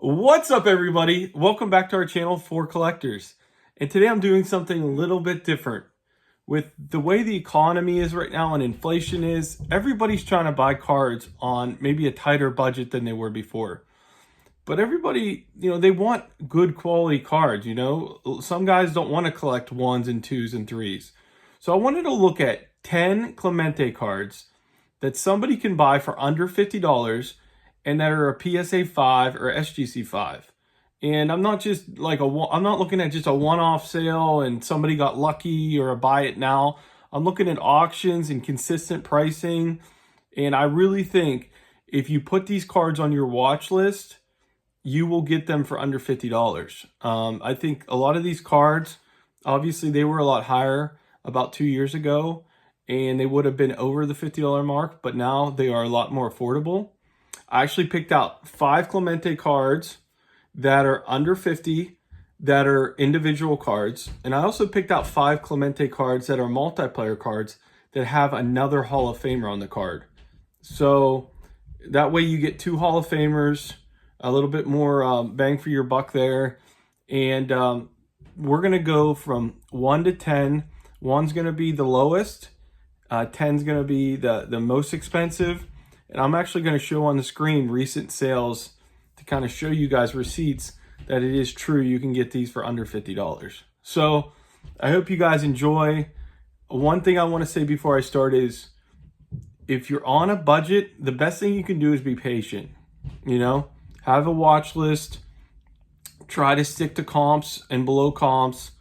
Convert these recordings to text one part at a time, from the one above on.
What's up, everybody? Welcome back to our channel for collectors. And today I'm doing something a little bit different. With the way the economy is right now and inflation is, everybody's trying to buy cards on maybe a tighter budget than they were before. But everybody, they want good quality cards, Some guys don't want to collect ones and twos and threes. So I wanted to look at 10 Clemente cards that somebody can buy for under $50 and that are a PSA 5 or SGC 5. And I'm not just I'm not looking at just a one-off sale and somebody got lucky or a buy it now. I'm looking at auctions and consistent pricing. And I really think if you put these cards on your watch list, you will get them for under $50. I think a lot of these cards, obviously they were a lot higher about 2 years ago and they would have been over the $50 mark, but now they are a lot more affordable. I actually picked out 5 Clemente cards that are under 50 that are individual cards. And I also picked out 5 Clemente cards that are multiplayer cards that have another Hall of Famer on the card. So that way you get 2 Hall of Famers, a little bit more bang for your buck there. And we're going to go from 1 to 10. 1's going to be the lowest. 10's going to be the most expensive. And I'm actually going to show on the screen recent sales to kind of show you guys receipts that it is true you can get these for under $50. So I hope you guys enjoy. One thing I want to say before I start is if you're on a budget, the best thing you can do is be patient. Have a watch list, try to stick to comps and below comps,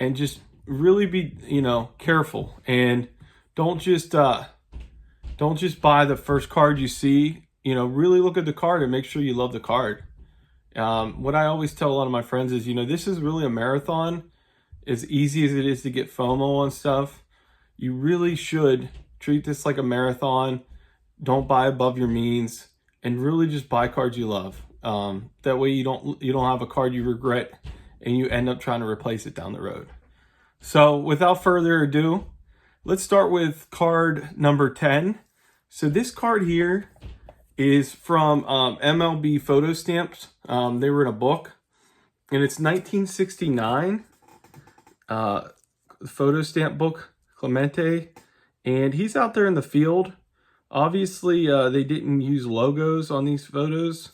and just really be, careful. And don't just buy the first card you see. Really look at the card and make sure you love the card. What I always tell a lot of my friends is, this is really a marathon. As easy as it is to get FOMO on stuff, you really should treat this like a marathon. Don't buy above your means and really just buy cards you love. That way you don't have a card you regret and you end up trying to replace it down the road. So without further ado, let's start with card number 10. So this card here is from MLB photo stamps. They were in a book, and it's 1969 photo stamp book, Clemente, and he's out there in the field. Obviously, they didn't use logos on these photos,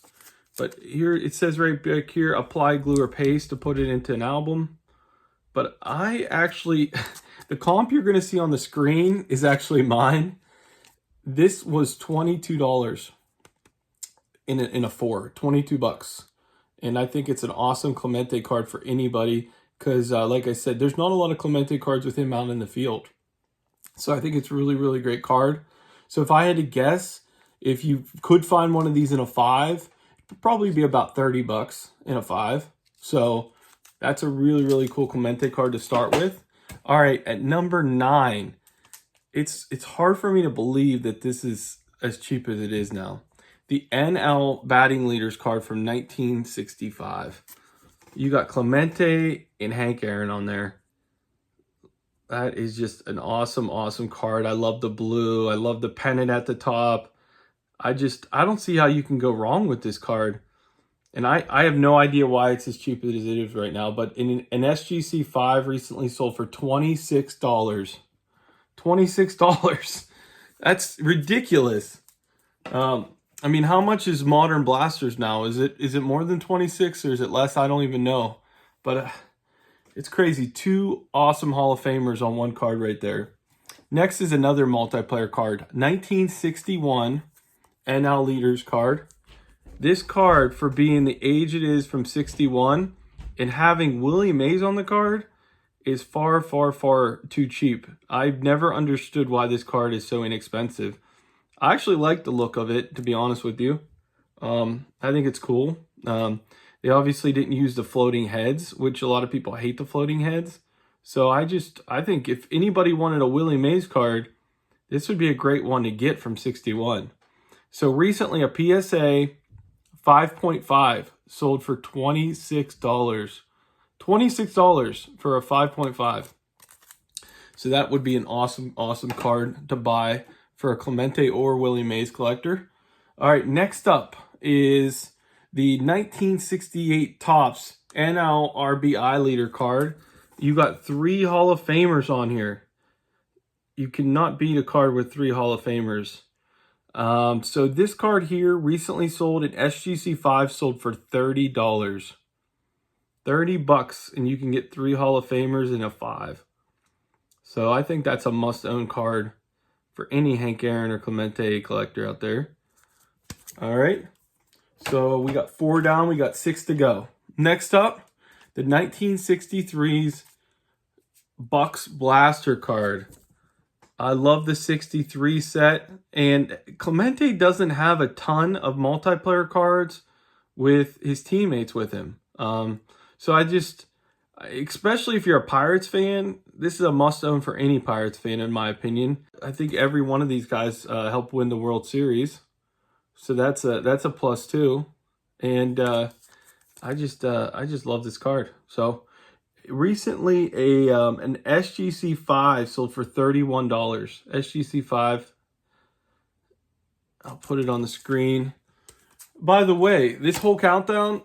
but here it says right back here, apply glue or paste to put it into an album. But I actually, the comp you're going to see on the screen is actually mine. This was $22 in a 4, 22 bucks. And I think it's an awesome Clemente card for anybody because, like I said, there's not a lot of Clemente cards with him out in the field. So I think it's really, really great card. So if I had to guess, if you could find one of these in a 5, it'd probably be about 30 bucks in a 5. So that's a really, really cool Clemente card to start with. All right, at number 9, it's hard for me to believe that this is as cheap as it is now. The NL batting leaders card from 1965. You got Clemente and Hank Aaron on there. That is just an awesome, awesome card. I love the blue. I love the pennant at the top. I don't see how you can go wrong with this card. And I have no idea why it's as cheap as it is right now. But an SGC 5 recently sold for $26. $26. That's ridiculous. I mean, how much is Modern Blasters now? Is it more than 26 or is it less? I don't even know. But it's crazy. 2 awesome Hall of Famers on one card right there. Next is another multiplayer card. 1961 NL Leaders card. This card, for being the age it is from 61 and having Willie Mays on the card, is far, far, far too cheap. I've never understood why this card is so inexpensive. I actually like the look of it, to be honest with you. I think it's cool. They obviously didn't use the floating heads, which a lot of people hate the floating heads. So I think if anybody wanted a Willie Mays card, this would be a great one to get from 61. So recently a PSA 5.5 sold for $26. $26 for a 5.5. So that would be an awesome, awesome card to buy for a Clemente or Willie Mays collector. All right, next up is the 1968 Topps NL RBI leader card. You got 3 Hall of Famers on here. You cannot beat a card with 3 Hall of Famers. So this card here recently sold in SGC5, sold for $30. $30, and you can get 3 Hall of Famers in a 5. So I think that's a must-own card for any Hank Aaron or Clemente collector out there. All right. So we got 4 down. We got 6 to go. Next up, the 1963's Bucks Blaster card. I love the 63 set, and Clemente doesn't have a ton of multiplayer cards with his teammates with him. So I just, especially if you're a Pirates fan, this is a must-own for any Pirates fan, in my opinion. I think every one of these guys helped win the World Series, so that's a plus too. And I just love this card. So recently, an SGC5 sold for $31. SGC5. I'll put it on the screen. By the way, this whole countdown,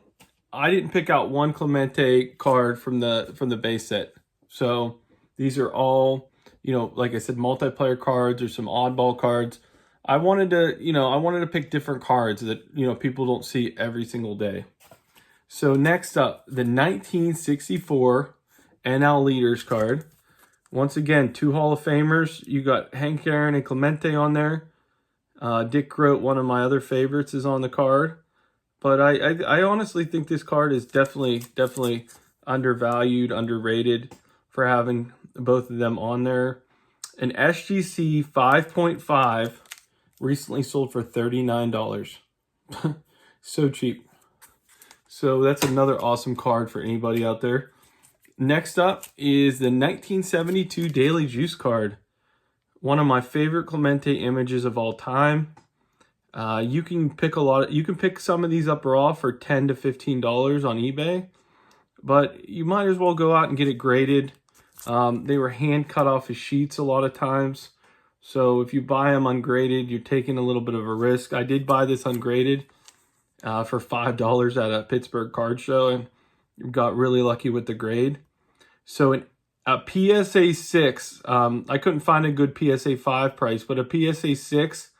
I didn't pick out one Clemente card from the base set. So these are all, like I said, multiplayer cards or some oddball cards. I wanted to pick different cards that, people don't see every single day. So next up, the 1964 NL Leaders card. Once again, 2 Hall of Famers. You got Hank Aaron and Clemente on there. Dick Groat, one of my other favorites, is on the card. But I honestly think this card is definitely undervalued, underrated for having both of them on there. An SGC 5.5 recently sold for $39. So cheap. So that's another awesome card for anybody out there. Next up is the 1972 Daily Juice card. One of my favorite Clemente images of all time. You can pick some of these up raw for $10 to $15 on eBay, but you might as well go out and get it graded. They were hand cut off of sheets a lot of times. So if you buy them ungraded, you're taking a little bit of a risk. I did buy this ungraded for $5 at a Pittsburgh card show, and got really lucky with the grade. So a PSA 6, I couldn't find a good PSA 5 price, but a PSA 6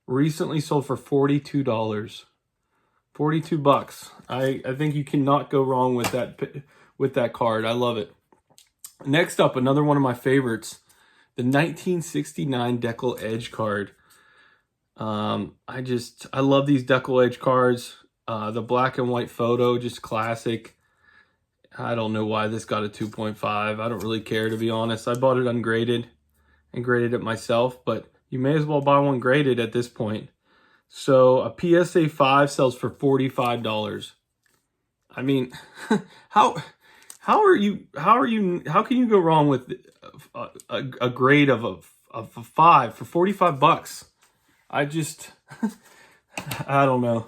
recently sold for $42. $42. I think you cannot go wrong with that card. I love it. Next up, another one of my favorites, the 1969 Decal Edge card. I love these Decal Edge cards. The black and white photo, just classic. I don't know why this got a 2.5. I don't really care, to be honest. I bought it ungraded and graded it myself, but you may as well buy one graded at this point. So a PSA 5 sells for $45. I mean, how can you go wrong with a grade of a 5 for $45? I don't know.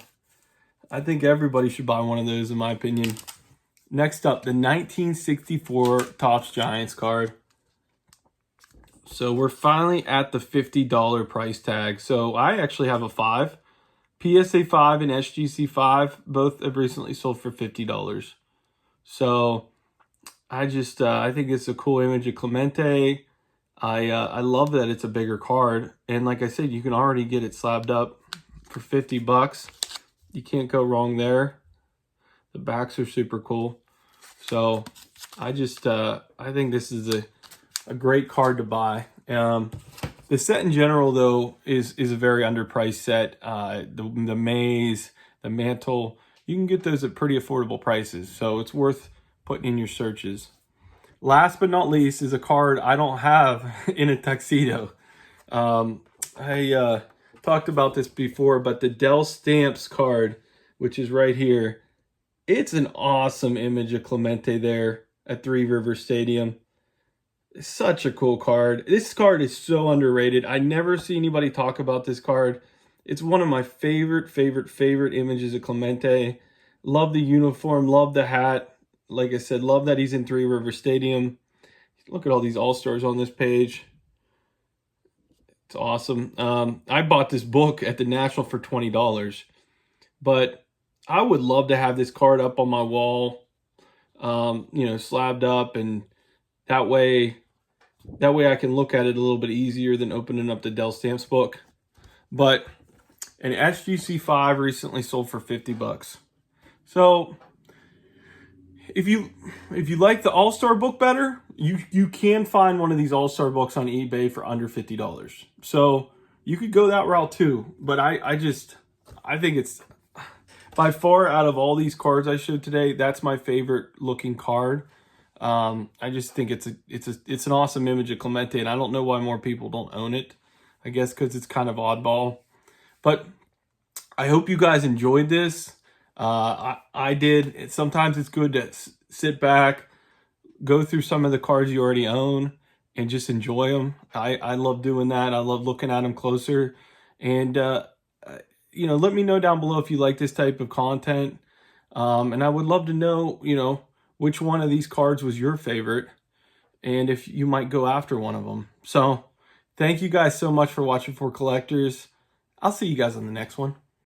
I think everybody should buy one of those, in my opinion. Next up, the 1964 Topps Giants card. So we're finally at the $50 price tag. So I actually have a 5. PSA 5 and SGC 5 both have recently sold for $50. So I think it's a cool image of Clemente. I love that it's a bigger card, and like I said, you can already get it slabbed up for $50. You can't go wrong there. The backs are super cool. So I think this is a great card to buy. The set in general, though, is a very underpriced set. The maze, the mantle, you can get those at pretty affordable prices, so it's worth putting in your searches. Last but not least is a card I don't have in a tuxedo. I talked about this before, but the Dell Stamps card, which is right here, it's an awesome image of Clemente there at Three Rivers Stadium. It's such a cool card. This card is so underrated. I never see anybody talk about this card. It's one of my favorite images of Clemente. Love the uniform, love the hat. Like I said, love that he's in Three Rivers Stadium. Look at all these All-Stars on this page. It's awesome. I bought this book at the National for $20. But I would love to have this card up on my wall, slabbed up, and that way I can look at it a little bit easier than opening up the Dell Stamps book. But an SGC5 recently sold for 50 bucks. So if you like the All-Star book better, you can find one of these All-Star books on eBay for under $50. So you could go that route too. But I think it's by far, out of all these cards I showed today, that's my favorite looking card. I just think it's an awesome image of Clemente, and I don't know why more people don't own it. I guess because it's kind of oddball. But I hope you guys enjoyed this. I did. Sometimes it's good to sit back, go through some of the cards you already own, and just enjoy them. I love doing that. I love looking at them closer. And, let me know down below if you like this type of content. And I would love to know, which one of these cards was your favorite, and if you might go after one of them. So thank you guys so much for watching For Collectors. I'll see you guys on the next one.